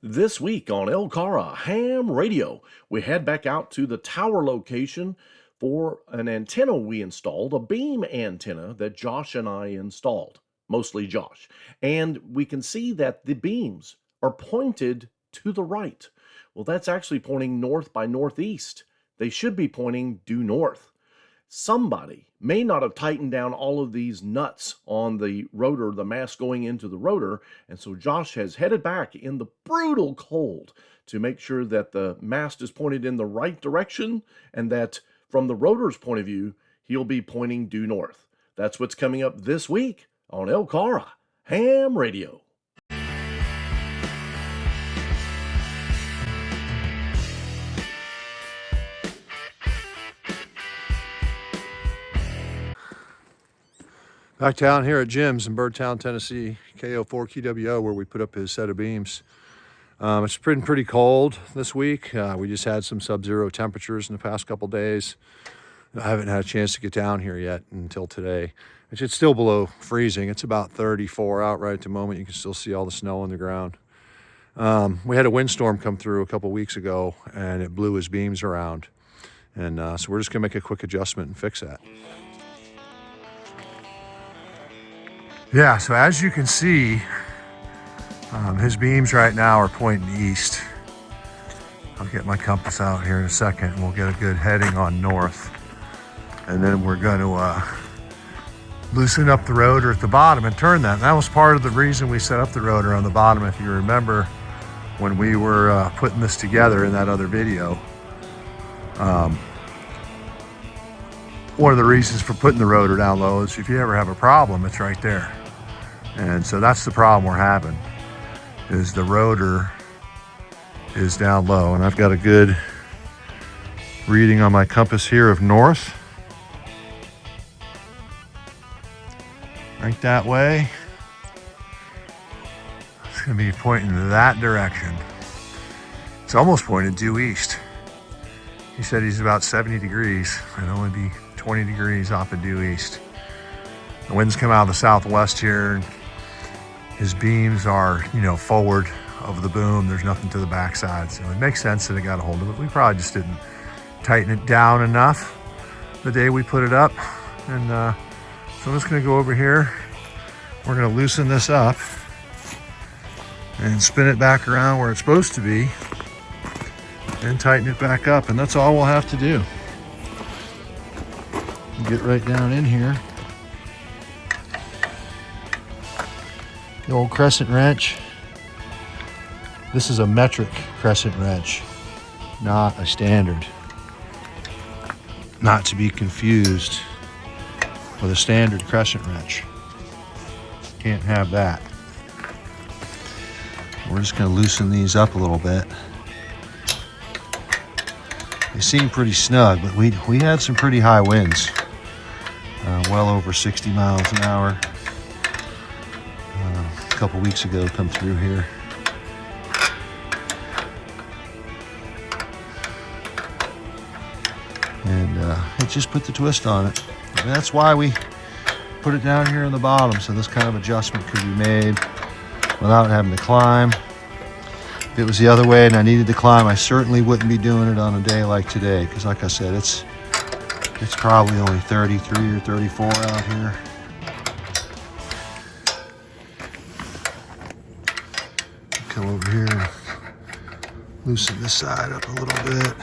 This week on LCARA Ham Radio, we head back out to the tower location for an antenna we installed, a beam antenna that Josh and I installed, mostly Josh. And we can see that the beams are pointed to the right. Well, that's actually pointing north by northeast. They should be pointing due north. Somebody may not have tightened down all of these nuts on the rotor, the mass going into the rotor, and so Josh has headed back in the brutal cold to make sure that the mast is pointed in the right direction and that from the rotor's point of view, he'll be pointing due north. That's what's coming up this week on LCARA Ham Radio. Back down here at Jim's in Birdtown, Tennessee, KO4QWO, where we put up his set of beams. It's been pretty cold this week. We just had some sub-zero temperatures in the past couple days. I haven't had a chance to get down here yet until today. It's still below freezing. It's about 34 out right at the moment. You can still see all the snow on the ground. We had a windstorm come through a couple weeks ago, and it blew his beams around. And so we're just gonna make a quick adjustment and fix that. Yeah, so as you can see, his beams right now are pointing east. I'll get my compass out here in a second and we'll get a good heading on north. And then we're going to loosen up the rotor at the bottom and turn that. And that was part of the reason we set up the rotor on the bottom. If you remember when we were putting this together in that other video, one of the reasons for putting the rotor down low is if you ever have a problem, it's right there. And so that's the problem we're having, is the rotor is down low. And I've got a good reading on my compass here of north. Right that way. It's gonna be pointing that direction. It's almost pointed due east. He said he's about 70 degrees. It'd only be 20 degrees off of due east. The winds come out of the southwest here. And his beams are, forward of the boom. There's nothing to the backside. So it makes sense that it got a hold of it. We probably just didn't tighten it down enough the day we put it up. And so I'm just gonna go over here. We're gonna loosen this up and spin it back around where it's supposed to be and tighten it back up. And that's all we'll have to do. Get right down in here. The old crescent wrench. This is a metric crescent wrench, not a standard. Not to be confused with a standard crescent wrench. Can't have that. We're just going to loosen these up a little bit. They seem pretty snug, but we had some pretty high winds. Well over 60 miles an hour. A couple weeks ago come through here. And it just put the twist on it. And that's why we put it down here in the bottom, so this kind of adjustment could be made without having to climb. If it was the other way and I needed to climb, I certainly wouldn't be doing it on a day like today, because like I said, it's probably only 33 or 34 out here. Come over here and loosen this side up a little bit.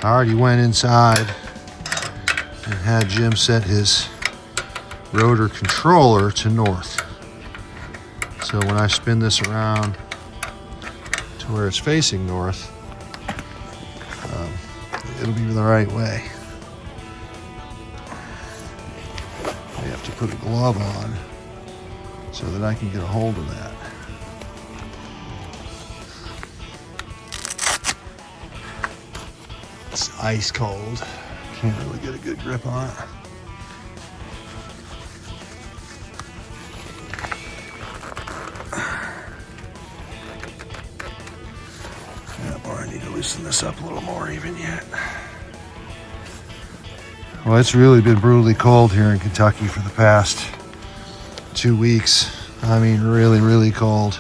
I already went inside and had Jim set his rotor controller to north. So when I spin this around to where it's facing north, it'll be the right way. I have to put a glove on so that I can get a hold of that. It's ice cold. Can't really get a good grip on it. I need to loosen this up a little more even yet. Well, it's really been brutally cold here in Kentucky for the past 2 weeks. I mean, really, really cold.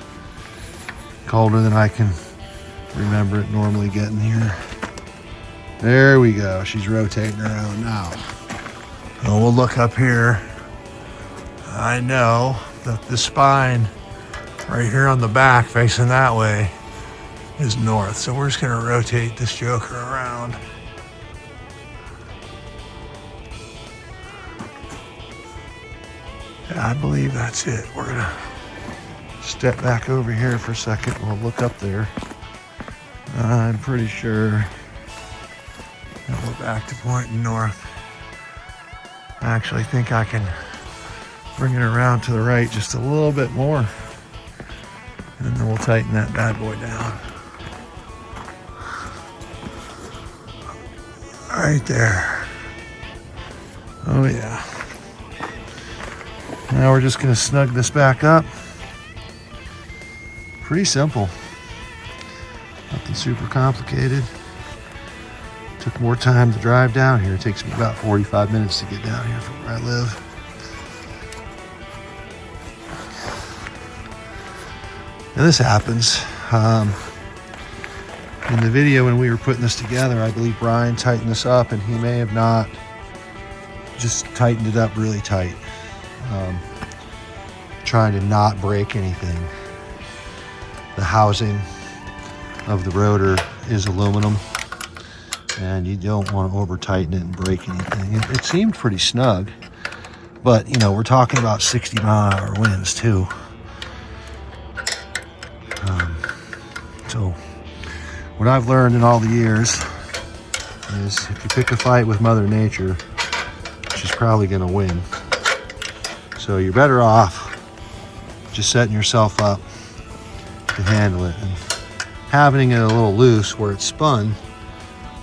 Colder than I can remember it normally getting here. There we go. She's rotating around now. Oh, we'll look up here. I know that the spine right here on the back facing that way is north. So we're just gonna rotate this joker around. Yeah, I believe that's it. We're gonna step back over here for a second. We'll look up there. I'm pretty sure that we're back to pointing north. I actually think I can bring it around to the right just a little bit more. And then we'll tighten that bad boy down. Right there. Oh yeah. Now we're just gonna snug this back up. Pretty simple. Nothing super complicated. Took more time to drive down here. It takes me about 45 minutes to get down here from where I live. Now this happens. In the video when we were putting this together, I believe Brian tightened this up, and he may have not just tightened it up really tight. Trying to not break anything. The housing of the rotor is aluminum, and you don't want to over tighten it and break anything. It seemed pretty snug, but you know, we're talking about 60-mile-an-hour winds too. So what I've learned in all the years is if you pick a fight with Mother Nature, she's probably going to win. So you're better off just setting yourself up to handle it. And having it a little loose where it's spun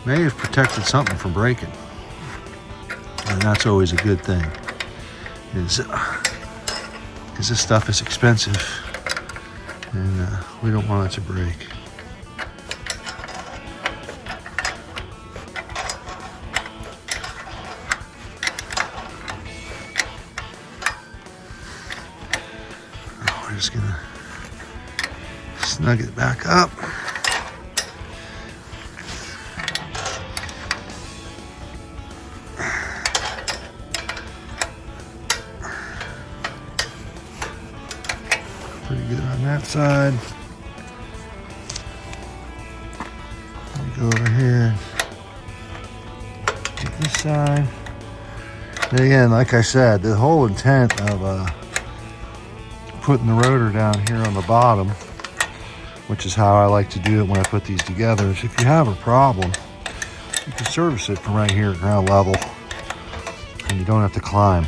may have protected something from breaking. And that's always a good thing, is because this stuff is expensive, and we don't want it to break. We're just gonna snug it back up. Pretty good on that side. Let me go over here, get this side. And again, like I said, the whole intent of putting the rotor down here on the bottom, which is how I like to do it when I put these together, is if you have a problem, you can service it from right here at ground level, and you don't have to climb.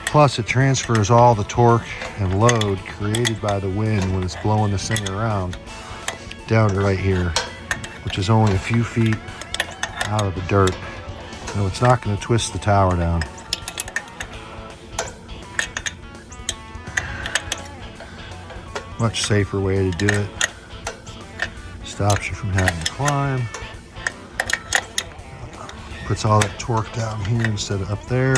Plus, it transfers all the torque and load created by the wind when it's blowing this thing around down to right here, which is only a few feet out of the dirt. So it's not going to twist the tower down. Much safer way to do it. Stops you from having to climb. Puts all that torque down here instead of up there.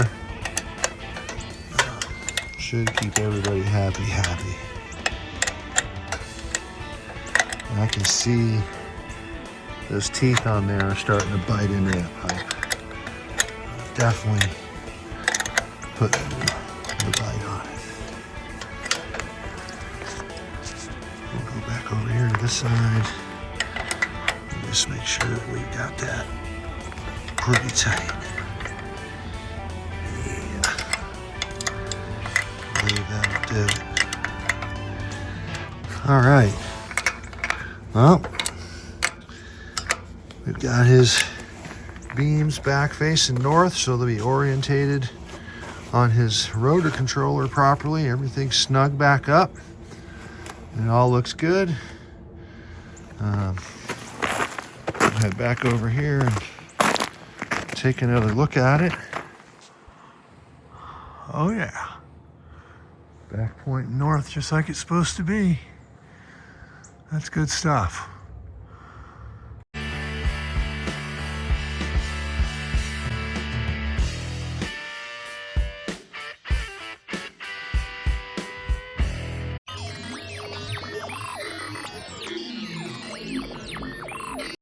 Should keep everybody happy. And I can see those teeth on there are starting to bite into that pipe. Definitely put the bite on it. We'll go back over here to this side and just make sure that we got that pretty tight. Yeah. I believe that'll do it. All right. Well, we've got his beams back facing north, so they'll be orientated on his rotor controller properly. Everything's snug back up. It all looks good. Head back over here and take another look at it. Oh yeah. Back pointing north just like it's supposed to be. That's good stuff.